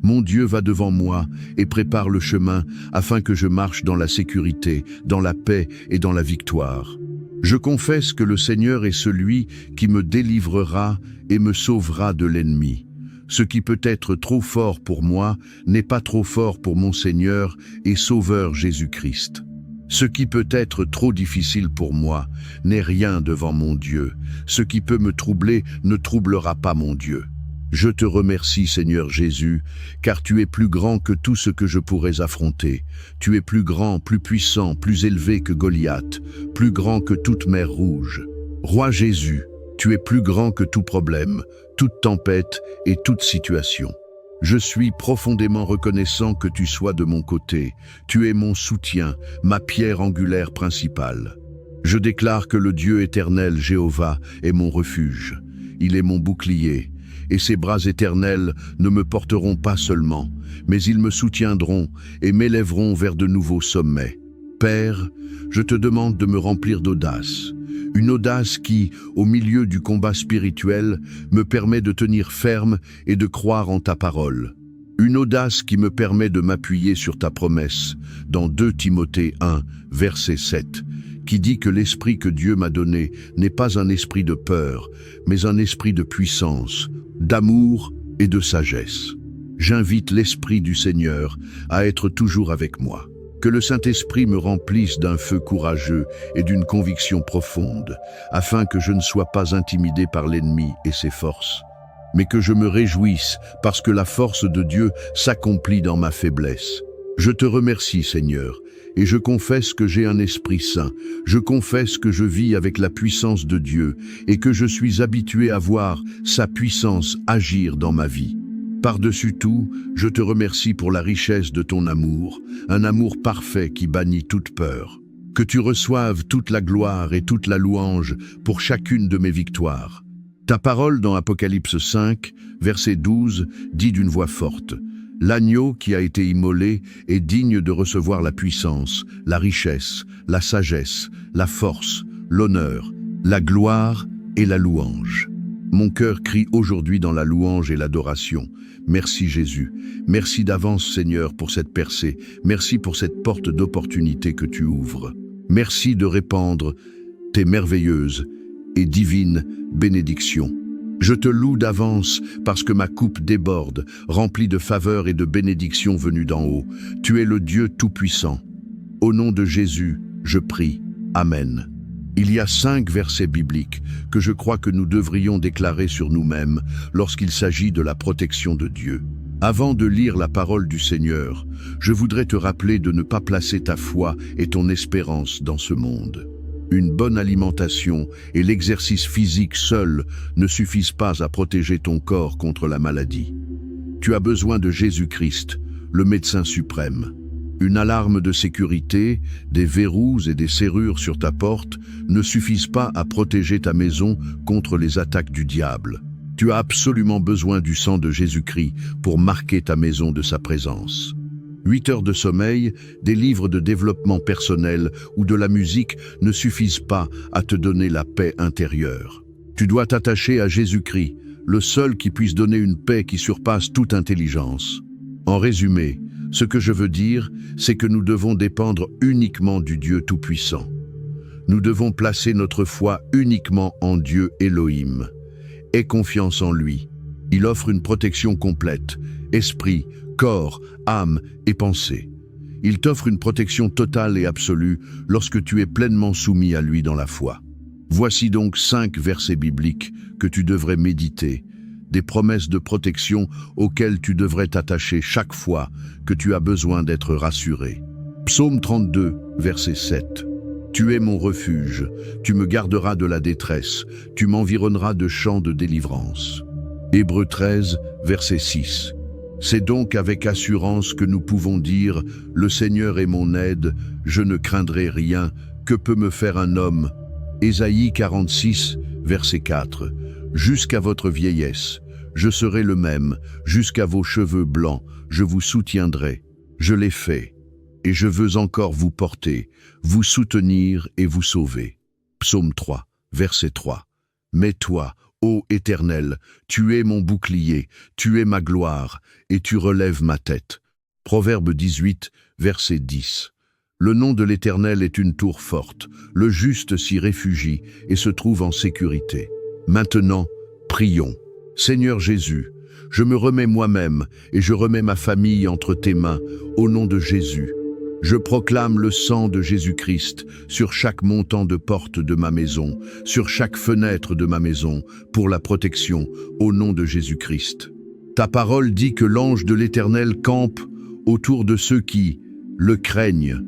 Mon Dieu va devant moi et prépare le chemin afin que je marche dans la sécurité, dans la paix et dans la victoire. Je confesse que le Seigneur est celui qui me délivrera et me sauvera de l'ennemi. Ce qui peut être trop fort pour moi n'est pas trop fort pour mon Seigneur et Sauveur Jésus-Christ. Ce qui peut être trop difficile pour moi n'est rien devant mon Dieu. Ce qui peut me troubler ne troublera pas mon Dieu. Je te remercie, Seigneur Jésus, car tu es plus grand que tout ce que je pourrais affronter. Tu es plus grand, plus puissant, plus élevé que Goliath, plus grand que toute mer rouge. Roi Jésus, tu es plus grand que tout problème, toute tempête et toute situation. Je suis profondément reconnaissant que tu sois de mon côté. Tu es mon soutien, ma pierre angulaire principale. Je déclare que le Dieu éternel, Jéhovah, est mon refuge. Il est mon bouclier, et ses bras éternels ne me porteront pas seulement, mais ils me soutiendront et m'élèveront vers de nouveaux sommets. Père, je te demande de me remplir d'audace. Une audace qui, au milieu du combat spirituel, me permet de tenir ferme et de croire en ta parole. Une audace qui me permet de m'appuyer sur ta promesse, dans 2 Timothée 1, verset 7, qui dit que l'esprit que Dieu m'a donné n'est pas un esprit de peur, mais un esprit de puissance, d'amour et de sagesse. J'invite l'Esprit du Seigneur à être toujours avec moi. Que le Saint-Esprit me remplisse d'un feu courageux et d'une conviction profonde, afin que je ne sois pas intimidé par l'ennemi et ses forces, mais que je me réjouisse parce que la force de Dieu s'accomplit dans ma faiblesse. Je te remercie, Seigneur, et je confesse que j'ai un esprit saint. Je confesse que je vis avec la puissance de Dieu et que je suis habitué à voir sa puissance agir dans ma vie. Par-dessus tout, je te remercie pour la richesse de ton amour, un amour parfait qui bannit toute peur. Que tu reçoives toute la gloire et toute la louange pour chacune de mes victoires. Ta parole dans Apocalypse 5, verset 12, dit d'une voix forte: « L'agneau qui a été immolé est digne de recevoir la puissance, la richesse, la sagesse, la force, l'honneur, la gloire et la louange. » Mon cœur crie aujourd'hui dans la louange et l'adoration. Merci Jésus. Merci d'avance Seigneur pour cette percée. Merci pour cette porte d'opportunité que tu ouvres. Merci de répandre tes merveilleuses et divines bénédictions. Je te loue d'avance parce que ma coupe déborde, remplie de faveurs et de bénédictions venues d'en haut. Tu es le Dieu Tout-Puissant. Au nom de Jésus, je prie. Amen. Il y a 5 versets bibliques que je crois que nous devrions déclarer sur nous-mêmes lorsqu'il s'agit de la protection de Dieu. Avant de lire la parole du Seigneur, je voudrais te rappeler de ne pas placer ta foi et ton espérance dans ce monde. Une bonne alimentation et l'exercice physique seul ne suffisent pas à protéger ton corps contre la maladie. Tu as besoin de Jésus-Christ, le médecin suprême. Une alarme de sécurité, des verrous et des serrures sur ta porte ne suffisent pas à protéger ta maison contre les attaques du diable. Tu as absolument besoin du sang de Jésus-Christ pour marquer ta maison de sa présence. 8 heures de sommeil, des livres de développement personnel ou de la musique ne suffisent pas à te donner la paix intérieure. Tu dois t'attacher à Jésus-Christ, le seul qui puisse donner une paix qui surpasse toute intelligence. En résumé, ce que je veux dire, c'est que nous devons dépendre uniquement du Dieu Tout-Puissant. Nous devons placer notre foi uniquement en Dieu Elohim. Aie confiance en lui. Il offre une protection complète, esprit, corps, âme et pensée. Il t'offre une protection totale et absolue lorsque tu es pleinement soumis à lui dans la foi. Voici donc 5 versets bibliques que tu devrais méditer, des promesses de protection auxquelles tu devrais t'attacher chaque fois que tu as besoin d'être rassuré. Psaume 32, verset 7. Tu es mon refuge, tu me garderas de la détresse, tu m'environneras de chants de délivrance. Hébreux 13, verset 6. C'est donc avec assurance que nous pouvons dire « Le Seigneur est mon aide, je ne craindrai rien, que peut me faire un homme ?» Ésaïe 46, verset 4. Jusqu'à votre vieillesse, je serai le même, jusqu'à vos cheveux blancs, je vous soutiendrai. Je l'ai fait, et je veux encore vous porter, vous soutenir et vous sauver. Psaume 3, verset 3. Mais toi, ô Éternel, tu es mon bouclier, tu es ma gloire, et tu relèves ma tête. Proverbe 18, verset 10. Le nom de l'Éternel est une tour forte, le juste s'y réfugie et se trouve en sécurité. Maintenant, prions. Seigneur Jésus, je me remets moi-même et je remets ma famille entre tes mains, au nom de Jésus. Je proclame le sang de Jésus-Christ sur chaque montant de porte de ma maison, sur chaque fenêtre de ma maison, pour la protection, au nom de Jésus-Christ. Ta parole dit que l'ange de l'Éternel campe autour de ceux qui le craignent.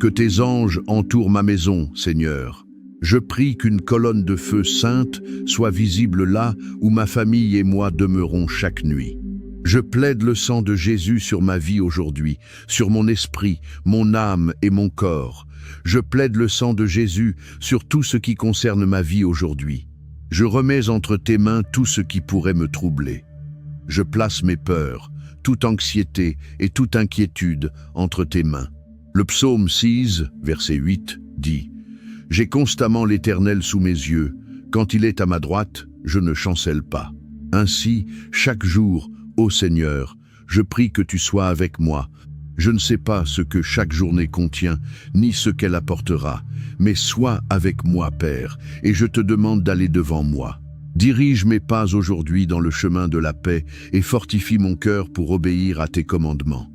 Que tes anges entourent ma maison, Seigneur. Je prie qu'une colonne de feu sainte soit visible là où ma famille et moi demeurons chaque nuit. Je plaide le sang de Jésus sur ma vie aujourd'hui, sur mon esprit, mon âme et mon corps. Je plaide le sang de Jésus sur tout ce qui concerne ma vie aujourd'hui. Je remets entre tes mains tout ce qui pourrait me troubler. Je place mes peurs, toute anxiété et toute inquiétude entre tes mains. Le psaume 6, verset 8, dit « J'ai constamment l'Éternel sous mes yeux. Quand il est à ma droite, je ne chancelle pas. Ainsi, chaque jour, ô Seigneur, je prie que tu sois avec moi. Je ne sais pas ce que chaque journée contient, ni ce qu'elle apportera, mais sois avec moi, Père, et je te demande d'aller devant moi. Dirige mes pas aujourd'hui dans le chemin de la paix et fortifie mon cœur pour obéir à tes commandements.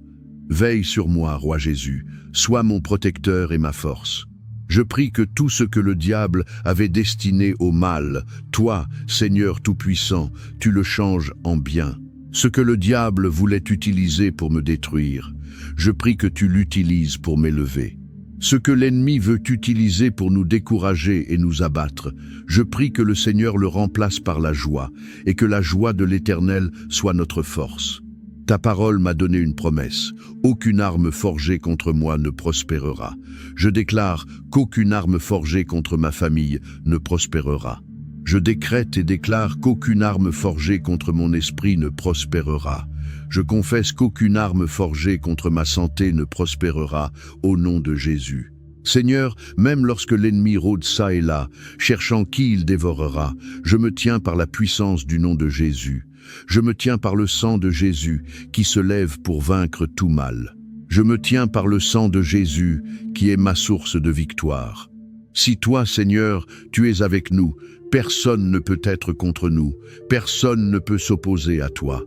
Veille sur moi, Roi Jésus, sois mon protecteur et ma force. Je prie que tout ce que le diable avait destiné au mal, toi, Seigneur Tout-Puissant, tu le changes en bien. Ce que le diable voulait utiliser pour me détruire, je prie que tu l'utilises pour m'élever. Ce que l'ennemi veut utiliser pour nous décourager et nous abattre, je prie que le Seigneur le remplace par la joie, et que la joie de l'Éternel soit notre force. Ta parole m'a donné une promesse. Aucune arme forgée contre moi ne prospérera. Je déclare qu'aucune arme forgée contre ma famille ne prospérera. Je décrète et déclare qu'aucune arme forgée contre mon esprit ne prospérera. Je confesse qu'aucune arme forgée contre ma santé ne prospérera au nom de Jésus. Seigneur, même lorsque l'ennemi rôde çà et là, cherchant qui il dévorera, je me tiens par la puissance du nom de Jésus. Je me tiens par le sang de Jésus qui se lève pour vaincre tout mal. Je me tiens par le sang de Jésus qui est ma source de victoire. Si toi, Seigneur, tu es avec nous, personne ne peut être contre nous, personne ne peut s'opposer à toi.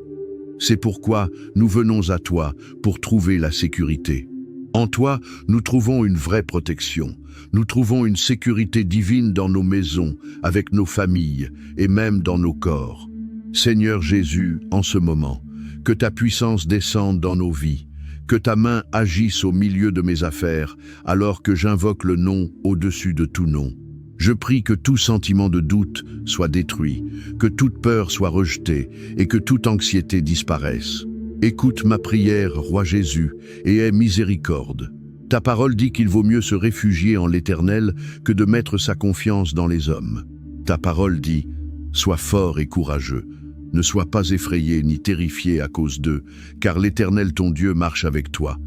C'est pourquoi nous venons à toi pour trouver la sécurité. En toi, nous trouvons une vraie protection. Nous trouvons une sécurité divine dans nos maisons, avec nos familles et même dans nos corps. Seigneur Jésus, en ce moment, que ta puissance descende dans nos vies, que ta main agisse au milieu de mes affaires, alors que j'invoque le nom au-dessus de tout nom. Je prie que tout sentiment de doute soit détruit, que toute peur soit rejetée et que toute anxiété disparaisse. Écoute ma prière, Roi Jésus, et aie miséricorde. Ta parole dit qu'il vaut mieux se réfugier en l'Éternel que de mettre sa confiance dans les hommes. Ta parole dit « Sois fort et courageux. Ne sois pas effrayé ni terrifié à cause d'eux, car l'Éternel ton Dieu marche avec toi.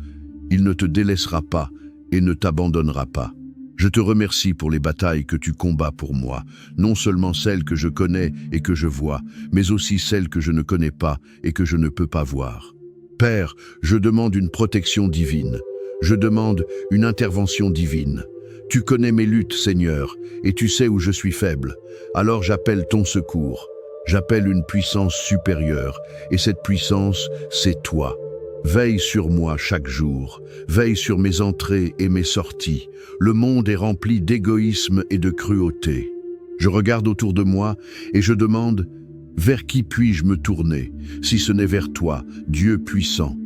Il ne te délaissera pas et ne t'abandonnera pas. Je te remercie pour les batailles que tu combats pour moi, non seulement celles que je connais et que je vois, mais aussi celles que je ne connais pas et que je ne peux pas voir. Père, je demande une protection divine. Je demande une intervention divine. Tu connais mes luttes, Seigneur, et tu sais où je suis faible. Alors j'appelle ton secours. J'appelle une puissance supérieure, et cette puissance, c'est toi. Veille sur moi chaque jour, veille sur mes entrées et mes sorties. Le monde est rempli d'égoïsme et de cruauté. Je regarde autour de moi et je demande, Vers qui puis-je me tourner, si ce n'est vers toi, Dieu puissant?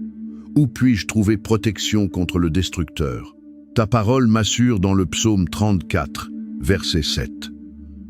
Où puis-je trouver protection contre le destructeur? Ta parole m'assure dans le psaume 34, verset 7.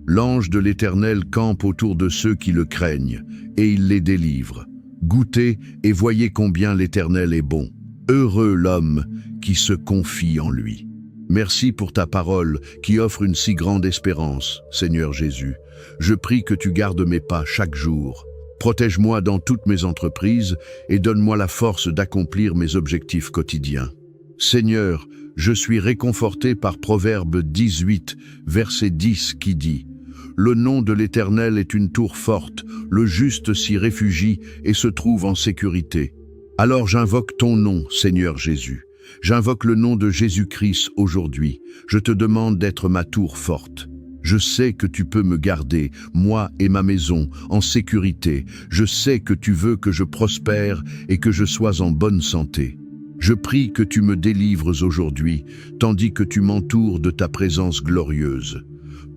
L'ange de l'Éternel campe autour de ceux qui le craignent, et il les délivre. Goûtez et voyez combien l'Éternel est bon. Heureux l'homme qui se confie en lui. Merci pour ta parole qui offre une si grande espérance, Seigneur Jésus. Je prie que tu gardes mes pas chaque jour. Protège-moi dans toutes mes entreprises et donne-moi la force d'accomplir mes objectifs quotidiens. Seigneur, je suis réconforté par Proverbe 18, verset 10 qui dit « Le nom de l'Éternel est une tour forte, le juste s'y réfugie et se trouve en sécurité. » Alors j'invoque ton nom, Seigneur Jésus. J'invoque le nom de Jésus-Christ aujourd'hui. Je te demande d'être ma tour forte. Je sais que tu peux me garder, moi et ma maison, en sécurité. Je sais que tu veux que je prospère et que je sois en bonne santé. Je prie que tu me délivres aujourd'hui, tandis que tu m'entoures de ta présence glorieuse.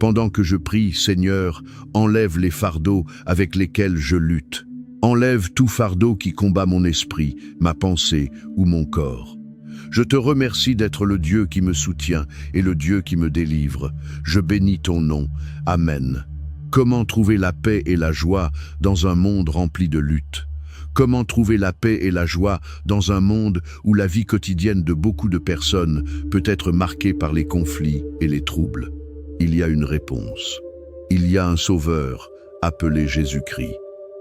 Pendant que je prie, Seigneur, enlève les fardeaux avec lesquels je lutte. Enlève tout fardeau qui combat mon esprit, ma pensée ou mon corps. Je te remercie d'être le Dieu qui me soutient et le Dieu qui me délivre. Je bénis ton nom. Amen. Comment trouver la paix et la joie dans un monde rempli de luttes? Comment trouver la paix et la joie dans un monde où la vie quotidienne de beaucoup de personnes peut être marquée par les conflits et les troubles? Il y a une réponse. Il y a un Sauveur, appelé Jésus-Christ.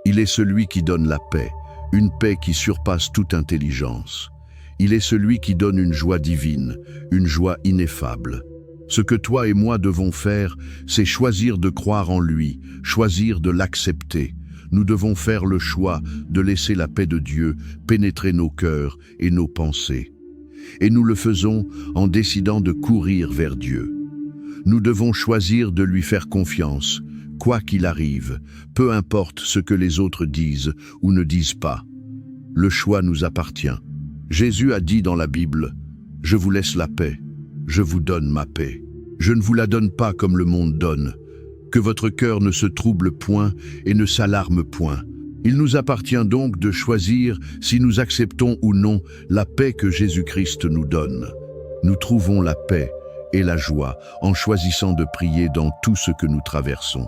Il est celui qui donne la paix, une paix qui surpasse toute intelligence. Il est celui qui donne une joie divine, une joie ineffable. Ce que toi et moi devons faire, c'est choisir de croire en lui, choisir de l'accepter. Nous devons faire le choix de laisser la paix de Dieu pénétrer nos cœurs et nos pensées. Et nous le faisons en décidant de courir vers Dieu. Nous devons choisir de lui faire confiance, quoi qu'il arrive, peu importe ce que les autres disent ou ne disent pas. Le choix nous appartient. Jésus a dit dans la Bible, « Je vous laisse la paix, je vous donne ma paix. Je ne vous la donne pas comme le monde donne. Que votre cœur ne se trouble point et ne s'alarme point. » Il nous appartient donc de choisir si nous acceptons ou non la paix que Jésus-Christ nous donne. Nous trouvons la paix et la joie en choisissant de prier dans tout ce que nous traversons.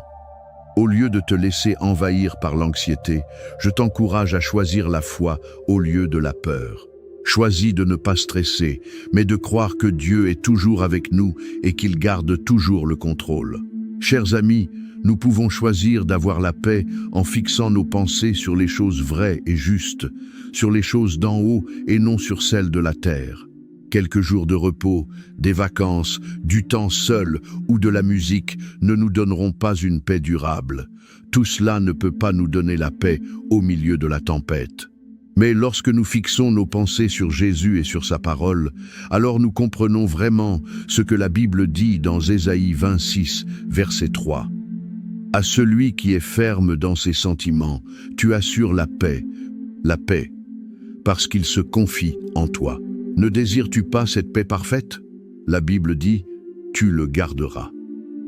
Au lieu de te laisser envahir par l'anxiété, je t'encourage à choisir la foi au lieu de la peur. Choisis de ne pas stresser, mais de croire que Dieu est toujours avec nous et qu'il garde toujours le contrôle. Chers amis, nous pouvons choisir d'avoir la paix en fixant nos pensées sur les choses vraies et justes, sur les choses d'en haut et non sur celles de la terre. Quelques jours de repos, des vacances, du temps seul ou de la musique ne nous donneront pas une paix durable. Tout cela ne peut pas nous donner la paix au milieu de la tempête. Mais lorsque nous fixons nos pensées sur Jésus et sur sa parole, alors nous comprenons vraiment ce que la Bible dit dans Ésaïe 26, verset 3. « À celui qui est ferme dans ses sentiments, tu assures la paix, parce qu'il se confie en toi. Ne désires-tu pas cette paix parfaite? La Bible dit « tu le garderas ».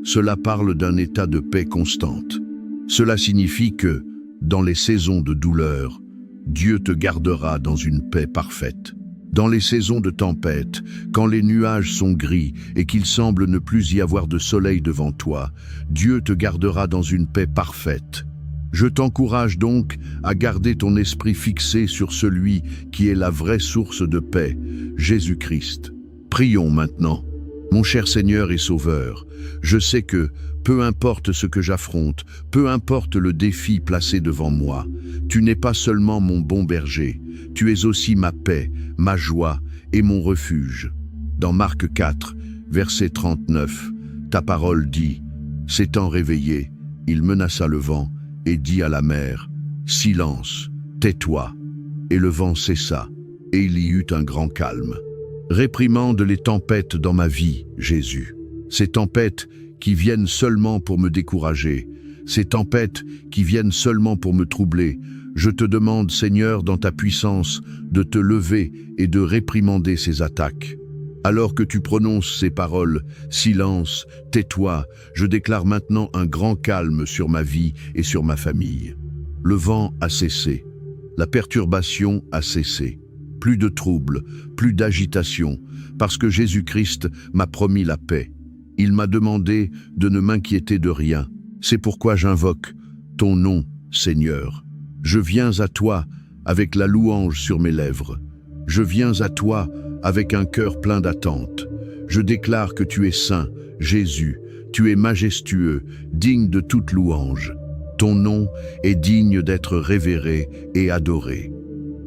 Cela parle d'un état de paix constante. Cela signifie que, dans les saisons de douleur, Dieu te gardera dans une paix parfaite. Dans les saisons de tempête, quand les nuages sont gris et qu'il semble ne plus y avoir de soleil devant toi, Dieu te gardera dans une paix parfaite. Je t'encourage donc à garder ton esprit fixé sur celui qui est la vraie source de paix, Jésus-Christ. Prions maintenant. Mon cher Seigneur et Sauveur, je sais que, peu importe ce que j'affronte, peu importe le défi placé devant moi, tu n'es pas seulement mon bon berger, tu es aussi ma paix, ma joie et mon refuge. Dans Marc 4, verset 39, ta parole dit « S'étant réveillé, il menaça le vent et dit à la mer « Silence, tais-toi !» Et le vent cessa, et il y eut un grand calme. Réprimande les tempêtes dans ma vie, Jésus. Ces tempêtes qui viennent seulement pour me décourager, ces tempêtes qui viennent seulement pour me troubler, je te demande, Seigneur, dans ta puissance, de te lever et de réprimander ces attaques. Alors que tu prononces ces paroles, silence, tais-toi, je déclare maintenant un grand calme sur ma vie et sur ma famille. Le vent a cessé, la perturbation a cessé. Plus de troubles, plus d'agitation, parce que Jésus-Christ m'a promis la paix. Il m'a demandé de ne m'inquiéter de rien. C'est pourquoi j'invoque ton nom, Seigneur. Je viens à toi avec la louange sur mes lèvres. Je viens à toi avec un cœur plein d'attente. Je déclare que tu es saint, Jésus, tu es majestueux, digne de toute louange. Ton nom est digne d'être révéré et adoré.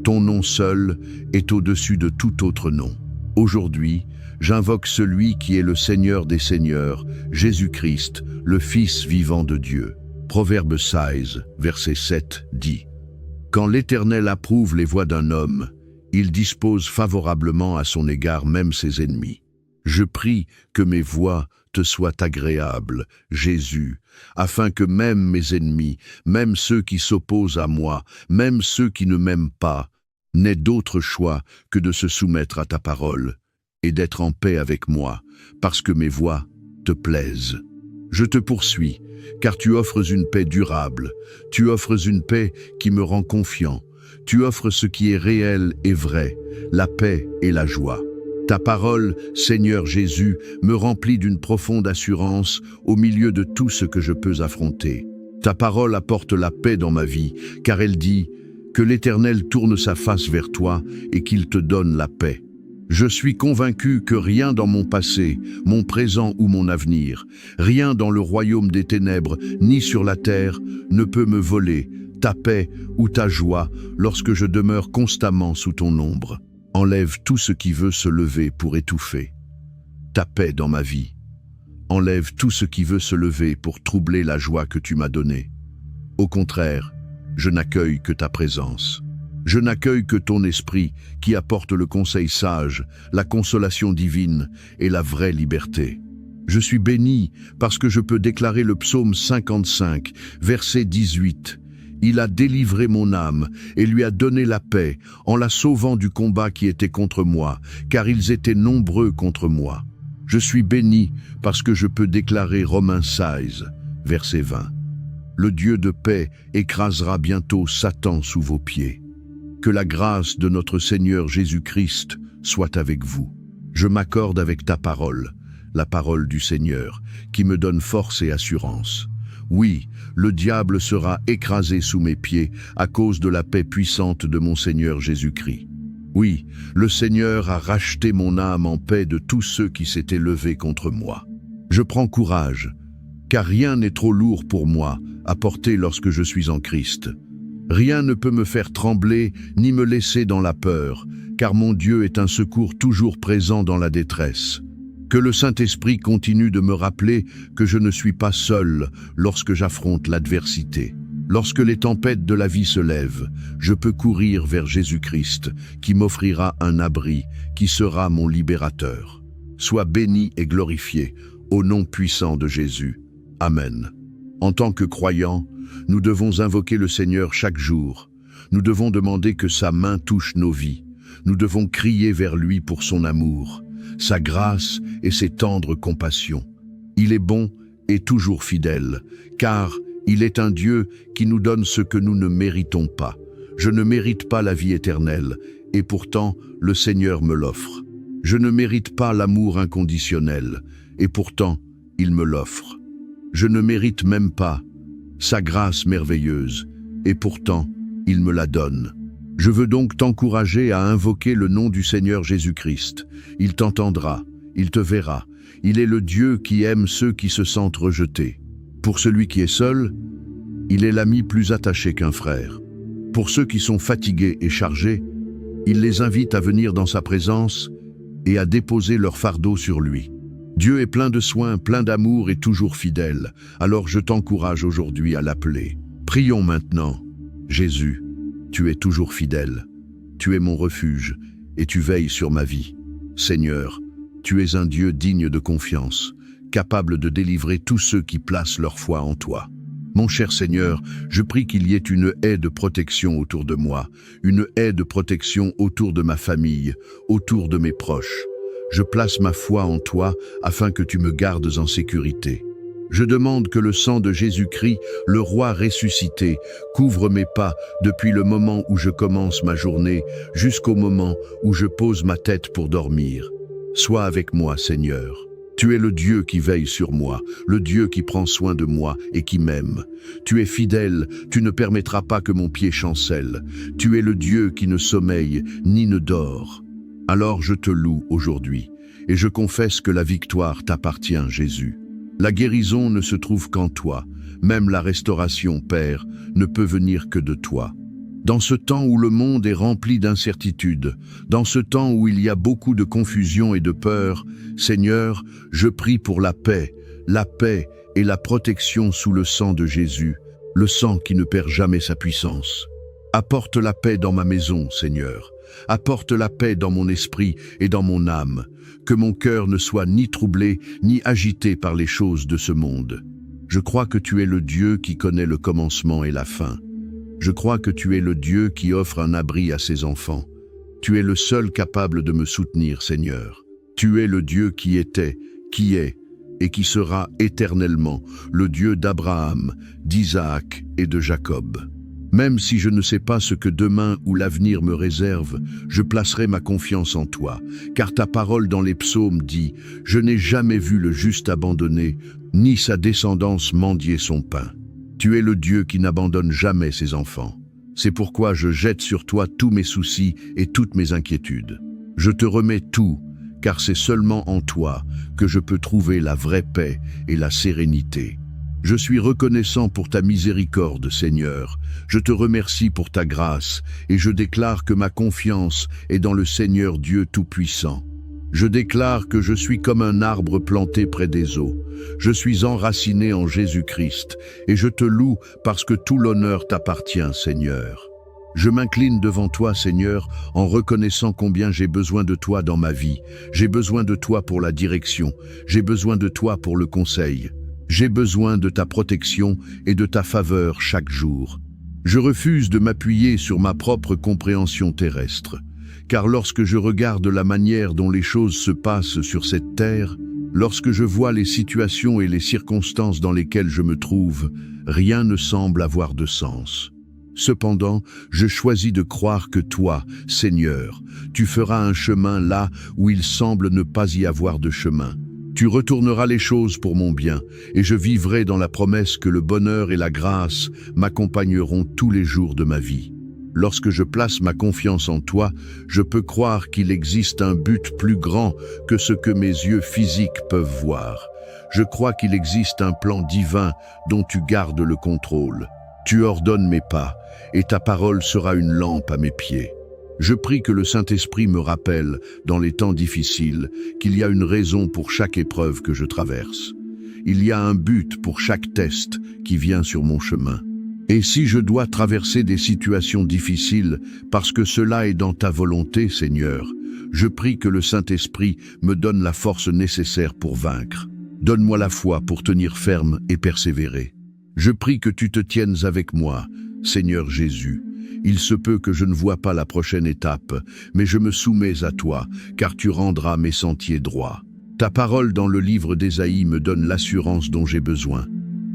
Ton nom seul est au-dessus de tout autre nom. Aujourd'hui, j'invoque celui qui est le Seigneur des Seigneurs, Jésus-Christ, le Fils vivant de Dieu. Proverbe 16, verset 7 dit « Quand l'Éternel approuve les voies d'un homme, il dispose favorablement à son égard même ses ennemis. Je prie que mes voies te soient agréables, Jésus, afin que même mes ennemis, même ceux qui s'opposent à moi, même ceux qui ne m'aiment pas, n'aient d'autre choix que de se soumettre à ta parole et d'être en paix avec moi, parce que mes voies te plaisent. Je te poursuis, car tu offres une paix durable, tu offres une paix qui me rend confiant, tu offres ce qui est réel et vrai, la paix et la joie. Ta parole, Seigneur Jésus, me remplit d'une profonde assurance au milieu de tout ce que je peux affronter. Ta parole apporte la paix dans ma vie, car elle dit que l'Éternel tourne sa face vers toi et qu'il te donne la paix. Je suis convaincu que rien dans mon passé, mon présent ou mon avenir, rien dans le royaume des ténèbres, ni sur la terre, ne peut me voler ta paix ou ta joie lorsque je demeure constamment sous ton ombre. Enlève tout ce qui veut se lever pour étouffer ta paix dans ma vie. Enlève tout ce qui veut se lever pour troubler la joie que tu m'as donnée. Au contraire, je n'accueille que ta présence. Je n'accueille que ton esprit qui apporte le conseil sage, la consolation divine et la vraie liberté. Je suis béni parce que je peux déclarer le psaume 55, verset 18. Il a délivré mon âme et lui a donné la paix en la sauvant du combat qui était contre moi, car ils étaient nombreux contre moi. Je suis béni parce que je peux déclarer Romains 16, verset 20. Le Dieu de paix écrasera bientôt Satan sous vos pieds. Que la grâce de notre Seigneur Jésus-Christ soit avec vous. Je m'accorde avec ta parole, la parole du Seigneur, qui me donne force et assurance. Oui, le diable sera écrasé sous mes pieds à cause de la paix puissante de mon Seigneur Jésus-Christ. Oui, le Seigneur a racheté mon âme en paix de tous ceux qui s'étaient levés contre moi. Je prends courage, car rien n'est trop lourd pour moi à porter lorsque je suis en Christ. Rien ne peut me faire trembler ni me laisser dans la peur, car mon Dieu est un secours toujours présent dans la détresse. Que le Saint-Esprit continue de me rappeler que je ne suis pas seul lorsque j'affronte l'adversité. Lorsque les tempêtes de la vie se lèvent, je peux courir vers Jésus-Christ, qui m'offrira un abri, qui sera mon libérateur. Sois béni et glorifié, au nom puissant de Jésus. Amen. En tant que croyants, nous devons invoquer le Seigneur chaque jour. Nous devons demander que sa main touche nos vies. Nous devons crier vers lui pour son amour, sa grâce et ses tendres compassions. Il est bon et toujours fidèle, car il est un Dieu qui nous donne ce que nous ne méritons pas. Je ne mérite pas la vie éternelle, et pourtant le Seigneur me l'offre. Je ne mérite pas l'amour inconditionnel, et pourtant il me l'offre. Je ne mérite même pas sa grâce merveilleuse, et pourtant il me la donne. Je veux donc t'encourager à invoquer le nom du Seigneur Jésus-Christ. Il t'entendra, il te verra. Il est le Dieu qui aime ceux qui se sentent rejetés. Pour celui qui est seul, il est l'ami plus attaché qu'un frère. Pour ceux qui sont fatigués et chargés, il les invite à venir dans sa présence et à déposer leur fardeau sur lui. Dieu est plein de soins, plein d'amour et toujours fidèle. Alors je t'encourage aujourd'hui à l'appeler. Prions maintenant. Jésus, tu es toujours fidèle. Tu es mon refuge et tu veilles sur ma vie. Seigneur, tu es un Dieu digne de confiance, capable de délivrer tous ceux qui placent leur foi en toi. Mon cher Seigneur, je prie qu'il y ait une haie de protection autour de moi, une haie de protection autour de ma famille, autour de mes proches. Je place ma foi en toi afin que tu me gardes en sécurité. Je demande que le sang de Jésus-Christ, le roi ressuscité, couvre mes pas depuis le moment où je commence ma journée jusqu'au moment où je pose ma tête pour dormir. Sois avec moi, Seigneur. Tu es le Dieu qui veille sur moi, le Dieu qui prend soin de moi et qui m'aime. Tu es fidèle, tu ne permettras pas que mon pied chancelle. Tu es le Dieu qui ne sommeille ni ne dort. Alors je te loue aujourd'hui et je confesse que la victoire t'appartient, Jésus. La guérison ne se trouve qu'en toi, même la restauration, Père, ne peut venir que de toi. Dans ce temps où le monde est rempli d'incertitudes, dans ce temps où il y a beaucoup de confusion et de peur, Seigneur, je prie pour la paix et la protection sous le sang de Jésus, le sang qui ne perd jamais sa puissance. Apporte la paix dans ma maison, Seigneur. Apporte la paix dans mon esprit et dans mon âme, que mon cœur ne soit ni troublé ni agité par les choses de ce monde. Je crois que tu es le Dieu qui connaît le commencement et la fin. Je crois que tu es le Dieu qui offre un abri à ses enfants. Tu es le seul capable de me soutenir, Seigneur. Tu es le Dieu qui était, qui est et qui sera éternellement le Dieu d'Abraham, d'Isaac et de Jacob. Même si je ne sais pas ce que demain ou l'avenir me réserve, je placerai ma confiance en toi, car ta parole dans les psaumes dit « Je n'ai jamais vu le juste abandonné, ni sa descendance mendier son pain. » Tu es le Dieu qui n'abandonne jamais ses enfants. C'est pourquoi je jette sur toi tous mes soucis et toutes mes inquiétudes. Je te remets tout, car c'est seulement en toi que je peux trouver la vraie paix et la sérénité. Je suis reconnaissant pour ta miséricorde, Seigneur. Je te remercie pour ta grâce et je déclare que ma confiance est dans le Seigneur Dieu Tout-Puissant. Je déclare que je suis comme un arbre planté près des eaux. Je suis enraciné en Jésus-Christ et je te loue parce que tout l'honneur t'appartient, Seigneur. Je m'incline devant toi, Seigneur, en reconnaissant combien j'ai besoin de toi dans ma vie. J'ai besoin de toi pour la direction. J'ai besoin de toi pour le conseil. J'ai besoin de ta protection et de ta faveur chaque jour. Je refuse de m'appuyer sur ma propre compréhension terrestre, car lorsque je regarde la manière dont les choses se passent sur cette terre, lorsque je vois les situations et les circonstances dans lesquelles je me trouve, rien ne semble avoir de sens. Cependant, je choisis de croire que toi, Seigneur, tu feras un chemin là où il semble ne pas y avoir de chemin. Tu retourneras les choses pour mon bien, et je vivrai dans la promesse que le bonheur et la grâce m'accompagneront tous les jours de ma vie. Lorsque je place ma confiance en toi, je peux croire qu'il existe un but plus grand que ce que mes yeux physiques peuvent voir. Je crois qu'il existe un plan divin dont tu gardes le contrôle. Tu ordonnes mes pas, et ta parole sera une lampe à mes pieds. Je prie que le Saint-Esprit me rappelle, dans les temps difficiles, qu'il y a une raison pour chaque épreuve que je traverse. Il y a un but pour chaque test qui vient sur mon chemin. Et si je dois traverser des situations difficiles, parce que cela est dans ta volonté, Seigneur, je prie que le Saint-Esprit me donne la force nécessaire pour vaincre. Donne-moi la foi pour tenir ferme et persévérer. Je prie que tu te tiennes avec moi, Seigneur Jésus. Il se peut que je ne vois pas la prochaine étape, mais je me soumets à toi, car tu rendras mes sentiers droits. Ta parole dans le livre d'Ésaïe me donne l'assurance dont j'ai besoin.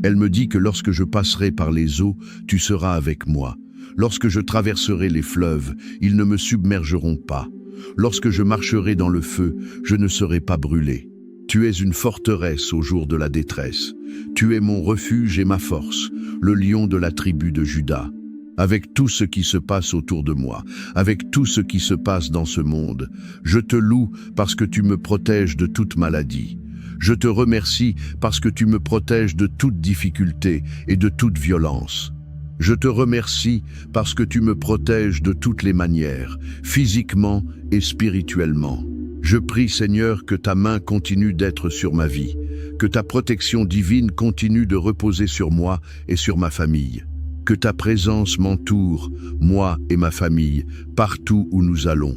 Elle me dit que lorsque je passerai par les eaux, tu seras avec moi. Lorsque je traverserai les fleuves, ils ne me submergeront pas. Lorsque je marcherai dans le feu, je ne serai pas brûlé. Tu es une forteresse au jour de la détresse. Tu es mon refuge et ma force, le lion de la tribu de Juda. Avec tout ce qui se passe autour de moi, avec tout ce qui se passe dans ce monde, je te loue parce que tu me protèges de toute maladie. Je te remercie parce que tu me protèges de toute difficulté et de toute violence. Je te remercie parce que tu me protèges de toutes les manières, physiquement et spirituellement. Je prie, Seigneur, que ta main continue d'être sur ma vie, que ta protection divine continue de reposer sur moi et sur ma famille. Que ta présence m'entoure, moi et ma famille, partout où nous allons.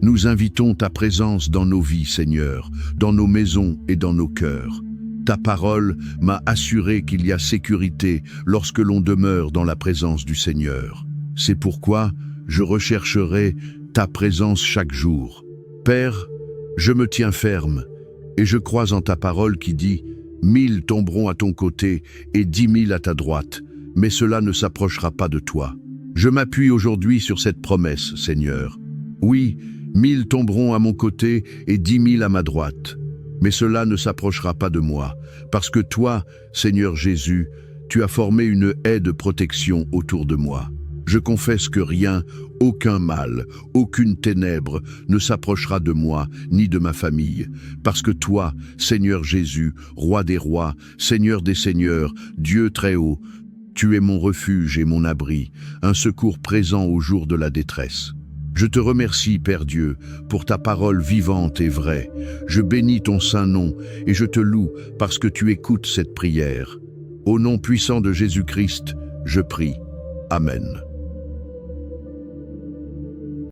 Nous invitons ta présence dans nos vies, Seigneur, dans nos maisons et dans nos cœurs. Ta parole m'a assuré qu'il y a sécurité lorsque l'on demeure dans la présence du Seigneur. C'est pourquoi je rechercherai ta présence chaque jour. Père, Je me tiens ferme, et je crois en ta parole qui dit « 1000 tomberont à ton côté et 10 000 à ta droite, mais cela ne s'approchera pas de toi. » Je m'appuie aujourd'hui sur cette promesse, Seigneur. Oui, 1000 tomberont à mon côté et 10 000 à ma droite, mais cela ne s'approchera pas de moi, parce que toi, Seigneur Jésus, tu as formé une haie de protection autour de moi. Je confesse que rien, aucun mal, aucune ténèbre ne s'approchera de moi ni de ma famille, parce que toi, Seigneur Jésus, Roi des rois, Seigneur des seigneurs, Dieu très haut, tu es mon refuge et mon abri, un secours présent au jour de la détresse. Je te remercie, Père Dieu, pour ta parole vivante et vraie. Je bénis ton saint nom et je te loue parce que tu écoutes cette prière. Au nom puissant de Jésus-Christ, je prie. Amen.